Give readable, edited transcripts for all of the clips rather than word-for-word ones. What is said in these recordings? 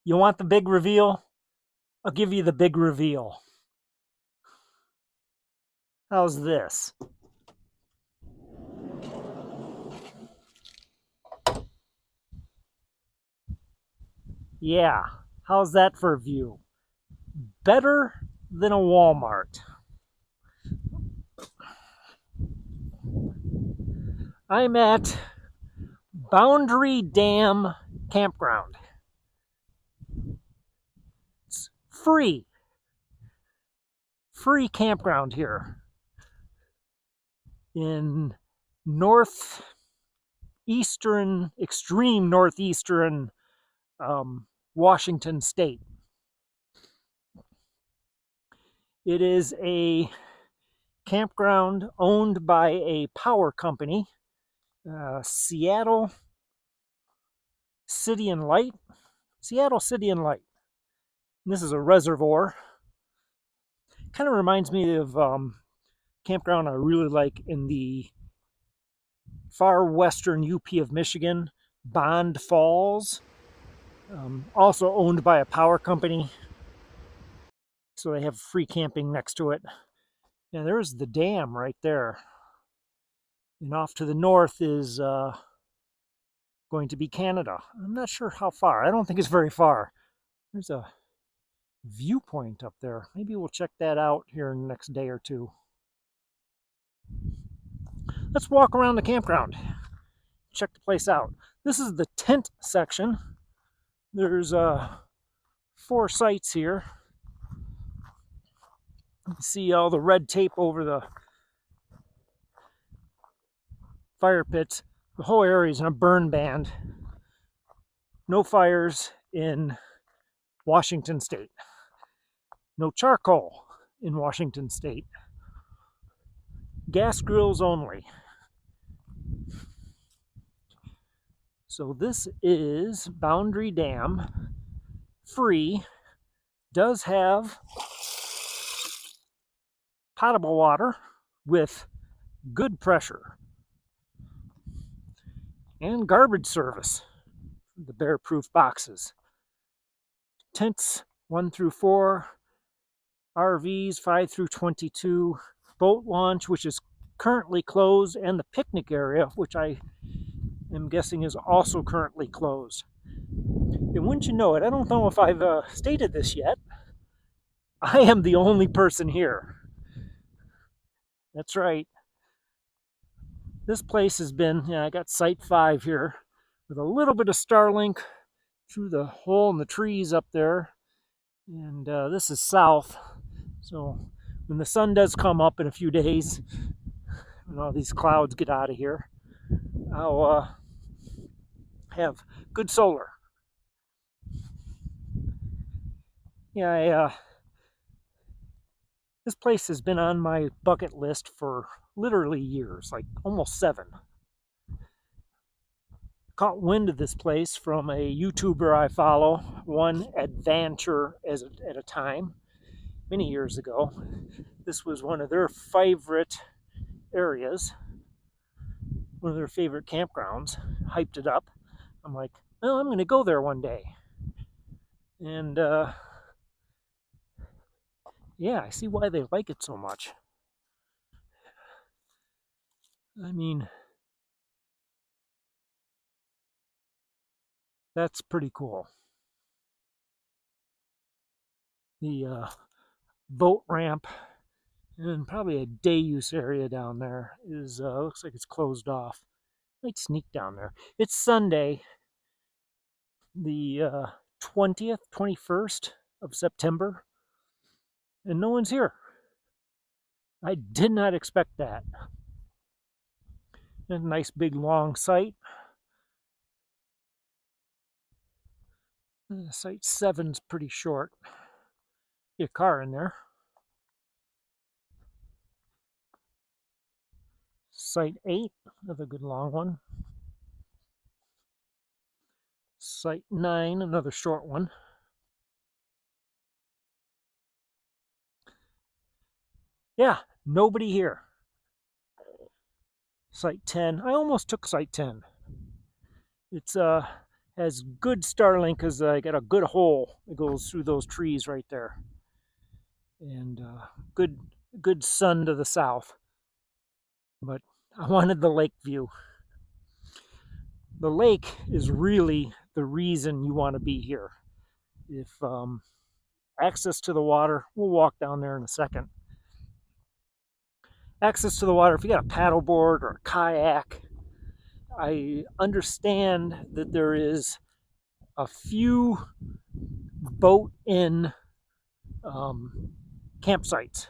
You want the big reveal? I'll give you the big reveal. How's this? Yeah, how's that for a view? Better than a Walmart. I'm at Boundry Dam campground. It's free. Free campground here in extreme northeastern Washington state. It is a campground owned by a power company, Seattle City and Light. Seattle City and Light. And this is a reservoir. Kind of reminds me of campground I really like in the far western UP of Michigan, Boundary Falls. Also owned by a power company, so they have free camping next to it. Yeah, there's the dam right there. And off to the north is going to be Canada. I'm not sure how far. I don't think it's very far. There's a viewpoint up there. Maybe we'll check that out here in the next day or two. Let's walk around the campground. Check the place out. This is the tent section. There's 4 sites here. You can see all the red tape over the fire pits. The whole area is in a burn ban. No fires in Washington State. No charcoal in Washington State. Gas grills only. So this is Boundary Dam. Free. Does have potable water with good pressure. And garbage service. The bear-proof boxes. Tents 1 through 4. RVs 5 through 22. Boat launch, which is currently closed, and the picnic area, which I am guessing is also currently closed. And wouldn't you know it, I don't know if I've stated this yet, I am the only person here. That's right. This place has been, I got Site 5 here with a little bit of Starlink through the hole in the trees up there. And this is south. So when the sun does come up in a few days, when all these clouds get out of here, I'll have good solar. Yeah, this place has been on my bucket list for literally years, like almost 7. Caught wind of this place from a YouTuber I follow, one adventure at a time, many years ago. This was one of their favorite areas, one of their favorite campgrounds, hyped it up. I'm like, well, I'm going to go there one day. And yeah, I see why they like it so much. I mean, that's pretty cool. The boat ramp and probably a day use area down there is looks like it's closed off. Might sneak down there. It's Sunday, the 20th, 21st of September, and no one's here. I did not expect that. A nice big long site. Site 7's pretty short. Get a car in there. Site 8, another good long one. Site 9, another short one. Yeah, nobody here. Site 10. I almost took Site 10. It's Has good Starlink because I got a good hole that goes through those trees right there, and good good sun to the south. But I wanted the lake view. The lake is really the reason you want to be here. If access to the water, we'll walk down there in a second. Access to the water, if you got a paddleboard or a kayak, I understand that there is a few boat in um, campsites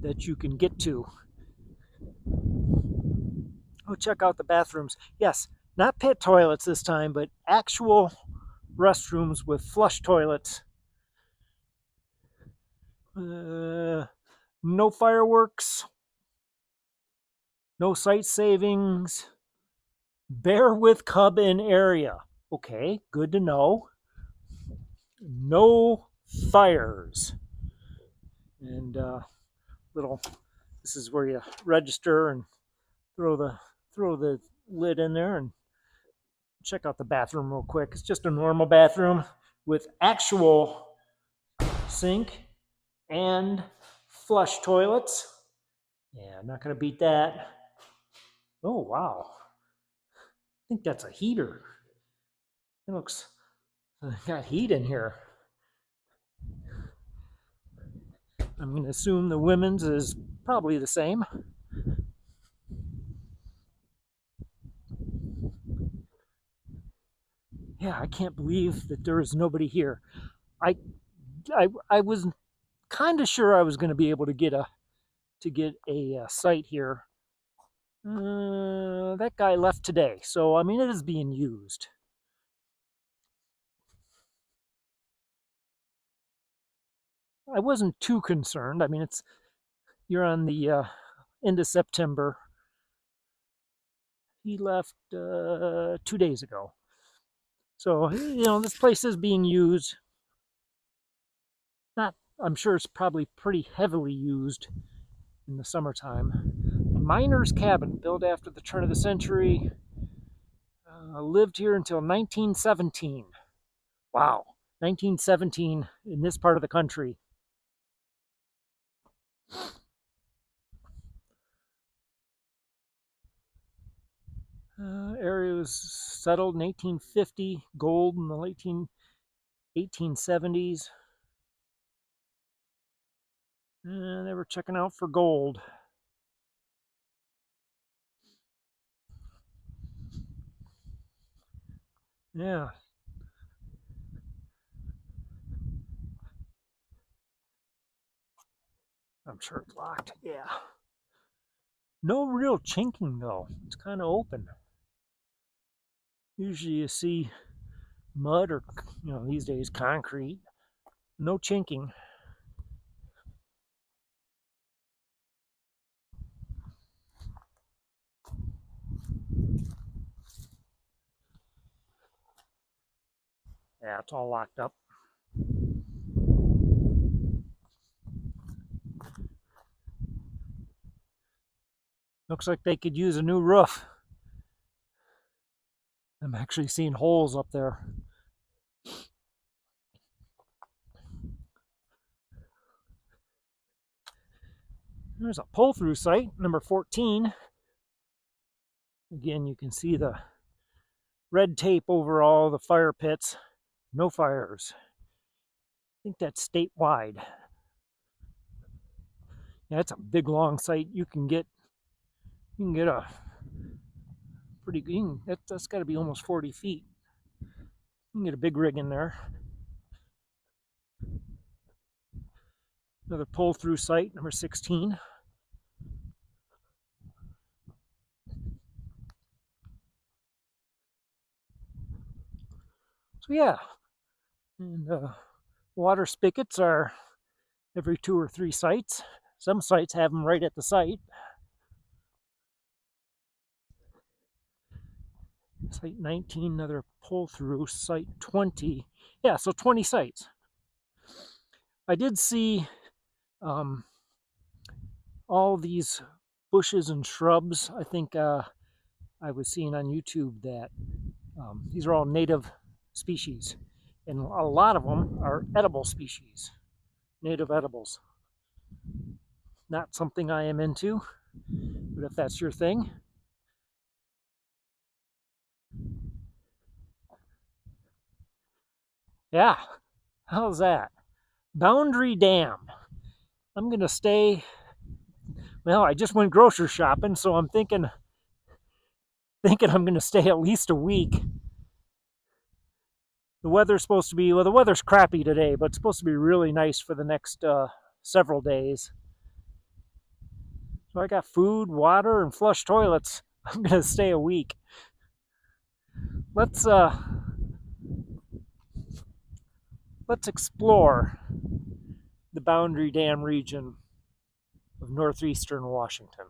that you can get to. Oh, check out the bathrooms. Yes, not pit toilets this time, but actual restrooms with flush toilets. No fireworks, no sight savings, bear with cub in area. Okay, good to know. No fires. And little, this is where you register and throw the lid in there and check out the bathroom real quick. It's just a normal bathroom with actual sink and flush toilets. Yeah, I'm not going to beat that. Oh, wow. I think that's a heater. It looks got heat in here. I'm going to assume the women's is probably the same. Yeah, I can't believe that there is nobody here. I I was kind of sure I was going to be able to get a site here. That guy left today, so I mean it is being used. I wasn't too concerned. I mean you're on the end of September. He left 2 days ago, so this place is being used. Not, I'm sure it's probably pretty heavily used in the summertime. Miner's cabin, built after the turn of the century, lived here until 1917. Wow, 1917 in this part of the country. Area was settled in 1850, gold in the late 1870s. They were checking out for gold. Yeah, I'm sure it's locked. Yeah. No real chinking though. It's kind of open. Usually you see mud or these days concrete. No chinking. Yeah, it's all locked up. Looks like they could use a new roof. I'm actually seeing holes up there. There's a pull-through site, number 14. Again, you can see the red tape over all the fire pits. No fires. I think that's statewide. Yeah, that's a big long site. You can get a pretty good. That's got to be almost 40 feet. You can get a big rig in there. Another pull-through site, number 16. So yeah, and water spigots are every 2 or 3 sites. Some sites have them right at the site. Site 19, another pull through. Site 20. Yeah, so 20 sites. I did see all these bushes and shrubs. I think I was seeing on YouTube that These are all native species, and a lot of them are edible species, native edibles. Not something I am into, but if that's your thing. Yeah, how's that? Boundry Dam. I'm gonna stay. Well, I just went grocery shopping, so I'm thinking I'm gonna stay at least a week. The weather's supposed to be, well, the weather's crappy today, but it's supposed to be really nice for the next several days. So I got food, water, and flush toilets. I'm gonna stay a week. Let's uh, let's explore the Boundary Dam region of northeastern Washington.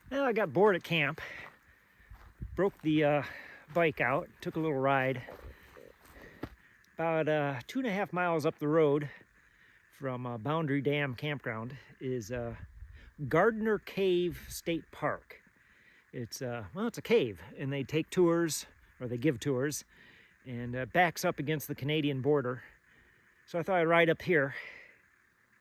Well, I got bored at camp, broke the bike out, took a little ride. About 2.5 miles up the road from Boundary Dam campground is Gardner Cave State Park. It's it's a cave, and they take tours, or they give tours, and backs up against the Canadian border. So I thought I'd ride up here,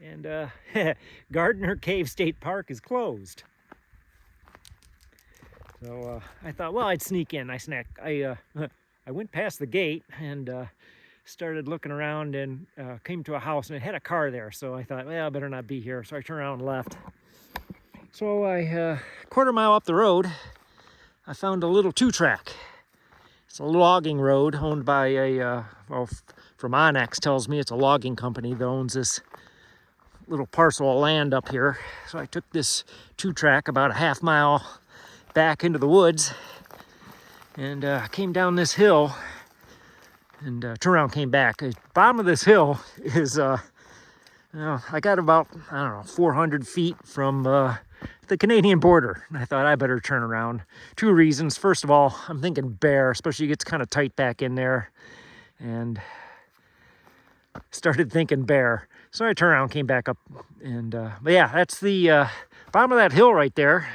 and Gardner Cave State Park is closed. So I thought, well, I'd sneak in. I went past the gate and started looking around and came to a house, and it had a car there. So I thought, well, I better not be here. So I turned around and left. So I, quarter mile up the road, I found a little 2-track. It's a logging road owned by a, from Onyx tells me it's a logging company that owns this little parcel of land up here. So I took this 2-track about a half mile back into the woods and came down this hill and turned around, came back. The bottom of this hill is, I got about, 400 feet from the Canadian border. And I thought I better turn around. 2 reasons. First of all, I'm thinking bear, especially it gets kind of tight back in there. And started thinking bear. So I turned around, came back up. And, but yeah, that's the bottom of that hill right there.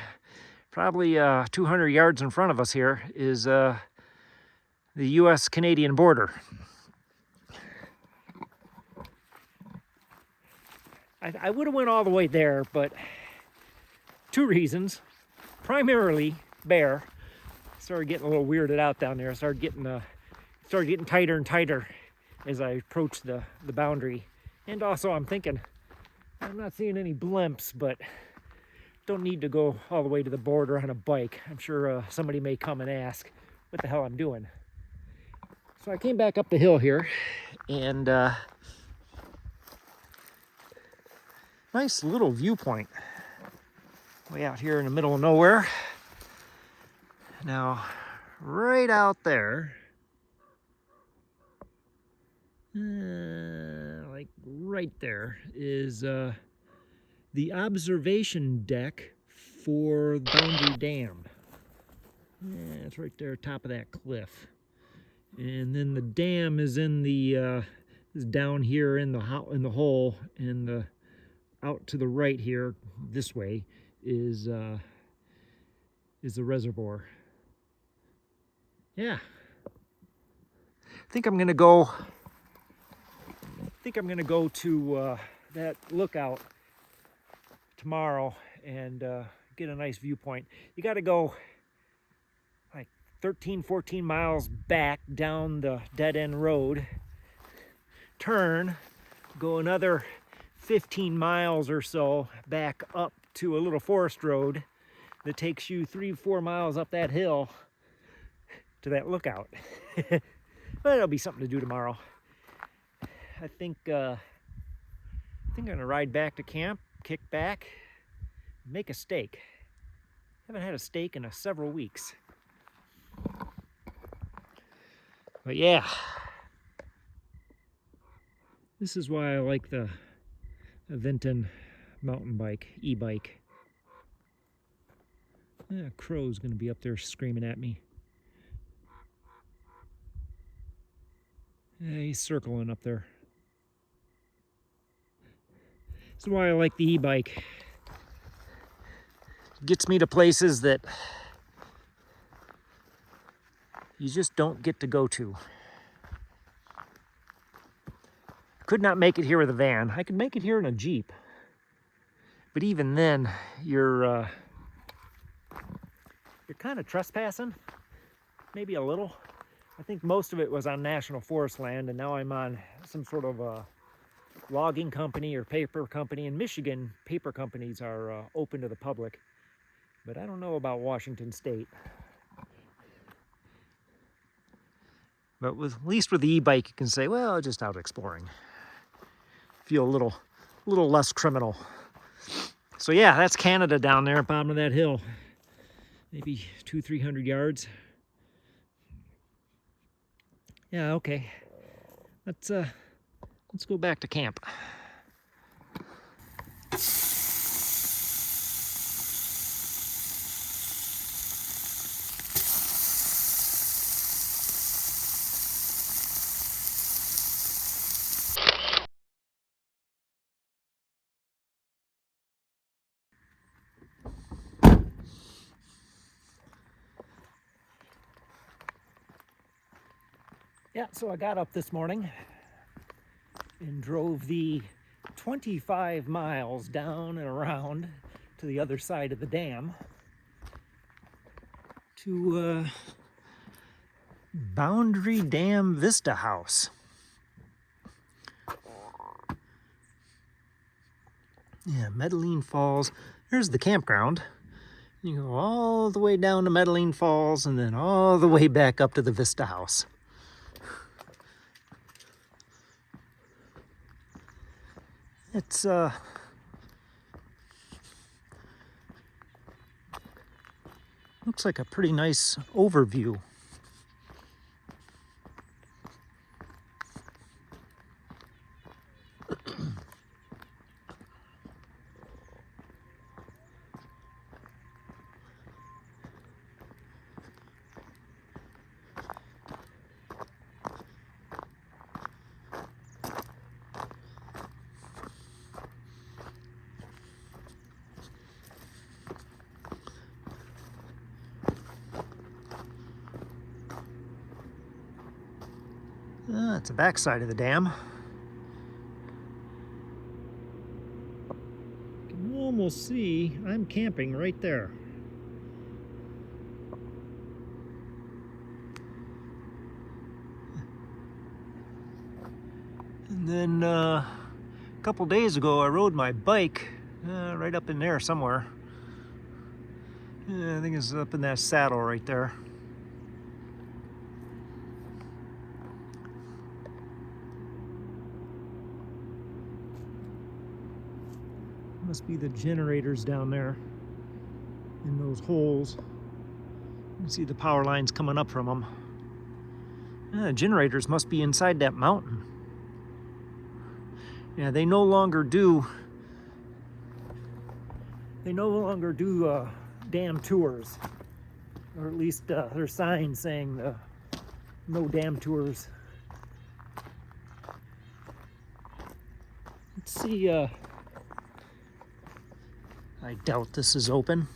Probably 200 yards in front of us here is the U.S.-Canadian border. I would have went all the way there, but 2 reasons. Primarily, bear. Started getting a little weirded out down there. Started getting tighter and tighter as I approached the boundary. And also, I'm thinking, I'm not seeing any blimps, but don't need to go all the way to the border on a bike. I'm sure somebody may come and ask what the hell I'm doing. So I came back up the hill here, and nice little viewpoint way out here in the middle of nowhere. Now, right out there, like right there, is the observation deck for Boundary Dam. Yeah, it's right there, top of that cliff. And then the dam is in the is down here in the hole, and the out to the right here, this way, is the reservoir. Yeah. I think I'm gonna go to that lookout tomorrow and get a nice viewpoint. You got to go like 13, 14 miles back down the dead-end road, turn, go another 15 miles or so back up to a little forest road, that takes you 3-4 miles up that hill to that lookout. But it'll be something to do tomorrow. I think I'm gonna ride back to camp, kick back, make a steak. Haven't had a steak in several weeks. But yeah, this is why I like the Aventon mountain bike, e-bike. Yeah, crow's gonna be up there screaming at me. Yeah, he's circling up there. This is why I like the e-bike. It gets me to places that you just don't get to go to. Could not make it here with a van. I could make it here in a Jeep. But even then, you're kind of trespassing, maybe a little. I think most of it was on national forest land, and now I'm on some sort of a logging company or paper company. In Michigan, paper companies are open to the public, but I don't know about Washington State. But at least with the e-bike, you can say, well, just out exploring. Feel a little less criminal. So yeah, that's Canada down there at the bottom of that hill. Maybe 200-300 yards. Yeah, okay. Let's go back to camp. Yeah, so I got up this morning and drove the 25 miles down and around to the other side of the dam to Boundry Dam Vista house. Yeah, PeeWee Falls. There's the campground. You go all the way down to PeeWee Falls and then all the way back up to the Vista house. It's looks like a pretty nice overview. It's the backside of the dam. You can almost see I'm camping right there. And then a couple days ago, I rode my bike right up in there somewhere. Yeah, I think it's up in that saddle right there. Must be the generators down there in those holes. You can see the power lines coming up from them. Yeah, generators must be inside that mountain. Yeah, they no longer do dam tours, or at least there's signs saying no dam tours. Let's see. I doubt this is open.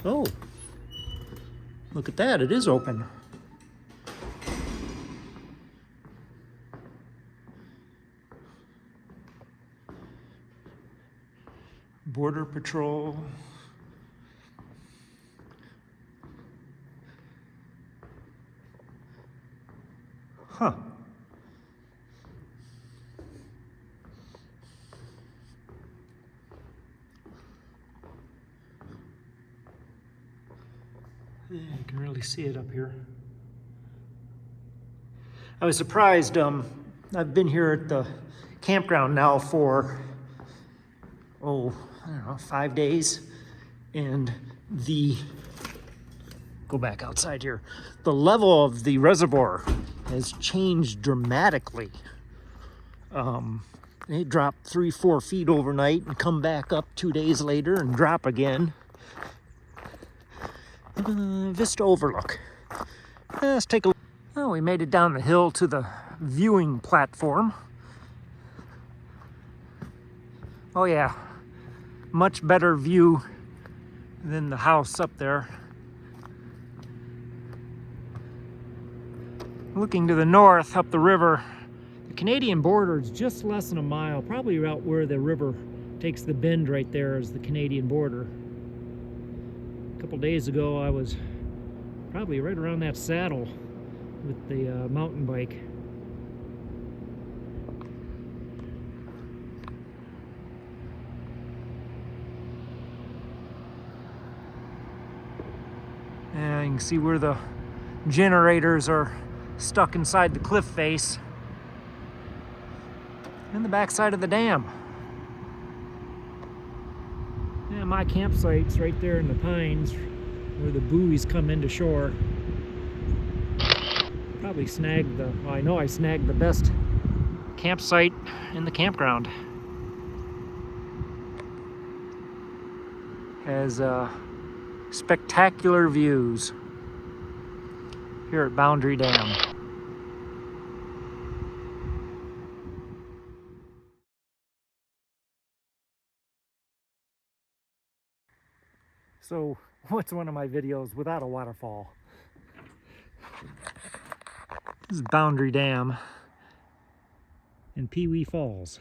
Oh, look at that, it is open. Border Patrol. Huh. You can really see it up here. I was surprised. I've been here at the campground now for, I don't know, 5 days. And go back outside here. The level of the reservoir has changed dramatically. It dropped 3-4 feet overnight and come back up 2 days later and drop again. Vista overlook. Let's take a look. Oh, we made it down the hill to the viewing platform. Oh yeah, much better view than the house up there. Looking to the north up the river, the Canadian border is just less than a mile, probably about where the river takes the bend. Right there is the Canadian border. A couple days ago I was probably right around that saddle with the mountain bike. And you can see where the generators are stuck inside the cliff face and the backside of the dam. Yeah, my campsite's right there in the pines where the buoys come into shore. Probably snagged I know I snagged the best campsite in the campground. Has spectacular views here at Boundary Dam. So, what's one of my videos without a waterfall? This is Boundary Dam in PeeWee Falls.